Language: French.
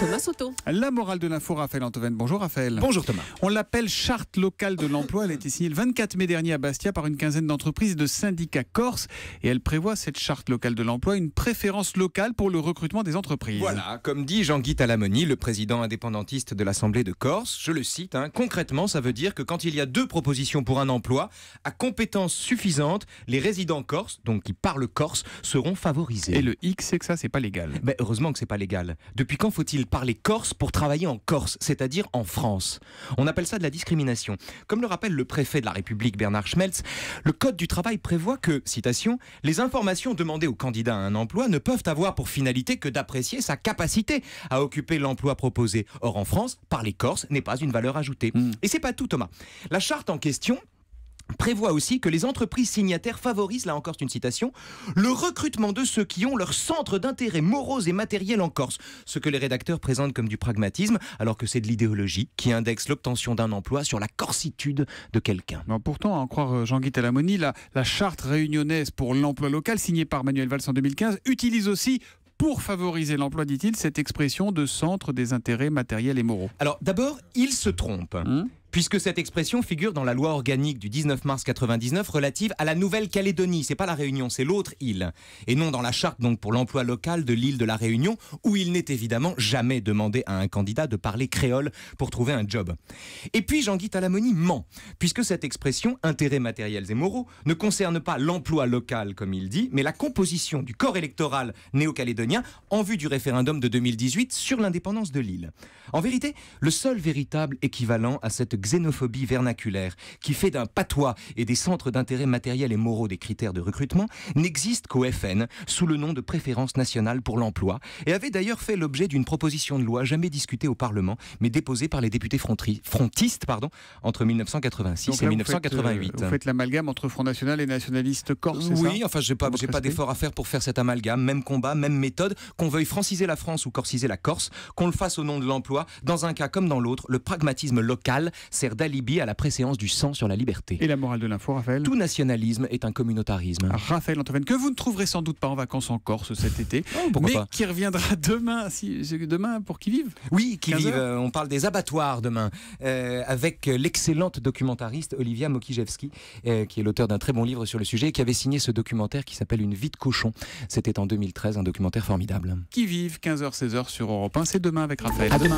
Thomas Soto. La morale de l'info, Raphaël Antoven. Bonjour Raphaël. Bonjour Thomas. On l'appelle charte locale de l'emploi. Elle a été signée le 24 mai dernier à Bastia par une quinzaine d'entreprises et de syndicats corses. Et elle prévoit, cette charte locale de l'emploi, une préférence locale pour le recrutement des entreprises. Voilà, comme dit Jean-Guy Talamoni, le président indépendantiste de l'Assemblée de Corse, je le cite, concrètement ça veut dire que quand il y a deux propositions pour un emploi, à compétences suffisantes, les résidents corses, donc qui parlent corse, seront favorisés. Et le X, c'est que ça, c'est pas légal. Ben, heureusement que c'est pas légal. Depuis quand faut-il parler corse pour travailler en Corse, c'est-à-dire en France? On appelle ça de la discrimination. Comme le rappelle le préfet de la République Bernard Schmelz, le Code du travail prévoit que, citation, les informations demandées aux candidats à un emploi ne peuvent avoir pour finalité que d'apprécier sa capacité à occuper l'emploi proposé. Or en France, parler corse n'est pas une valeur ajoutée. Et c'est pas tout Thomas. La charte en question prévoit aussi que les entreprises signataires favorisent, là encore c'est une citation, le recrutement de ceux qui ont leur centre d'intérêt moraux et matériels en Corse. Ce que les rédacteurs présentent comme du pragmatisme, alors que c'est de l'idéologie qui indexe l'obtention d'un emploi sur la corsitude de quelqu'un. Pourtant, à en croire Jean-Guy Talamoni, la charte réunionnaise pour l'emploi local, signée par Manuel Valls en 2015, utilise aussi, pour favoriser l'emploi, dit-il, cette expression de centre des intérêts matériels et moraux. Alors d'abord, il se trompe. Puisque cette expression figure dans la loi organique du 19 mars 99 relative à la Nouvelle-Calédonie. C'est pas la Réunion, c'est l'autre île. Et non dans la charte donc pour l'emploi local de l'île de la Réunion, où il n'est évidemment jamais demandé à un candidat de parler créole pour trouver un job. Et puis Jean-Guy Talamoni ment, puisque cette expression, intérêts matériels et moraux, ne concerne pas l'emploi local comme il dit, mais la composition du corps électoral néo-calédonien en vue du référendum de 2018 sur l'indépendance de l'île. En vérité, le seul véritable équivalent à cette xénophobie vernaculaire qui fait d'un patois et des centres d'intérêt matériels et moraux des critères de recrutement n'existe qu'au FN sous le nom de préférence nationale pour l'emploi et avait d'ailleurs fait l'objet d'une proposition de loi jamais discutée au Parlement mais déposée par les députés frontistes entre 1986 Donc là, et 1988. Vous faites l'amalgame entre Front National et nationaliste corse, c'est ça? Oui, enfin j'ai pas d'effort à faire pour faire cet amalgame, même combat, même méthode, qu'on veuille franciser la France ou corsiser la Corse, qu'on le fasse au nom de l'emploi, dans un cas comme dans l'autre, le pragmatisme local sert d'alibi à la préséance du sang sur la liberté. Et la morale de l'info, Raphaël? Tout nationalisme est un communautarisme. Raphaël Antoven, que vous ne trouverez sans doute pas en vacances en Corse cet été, pourquoi pas, qui reviendra demain, demain pour qui vive? Oui, qui vive. On parle des abattoirs demain, avec l'excellente documentariste Olivia Mokijewski, qui est l'auteur d'un très bon livre sur le sujet et qui avait signé ce documentaire qui s'appelle Une vie de cochon. C'était en 2013, un documentaire formidable. Qui vive, 15h-16h sur Europe 1, c'est demain avec Raphaël. À demain.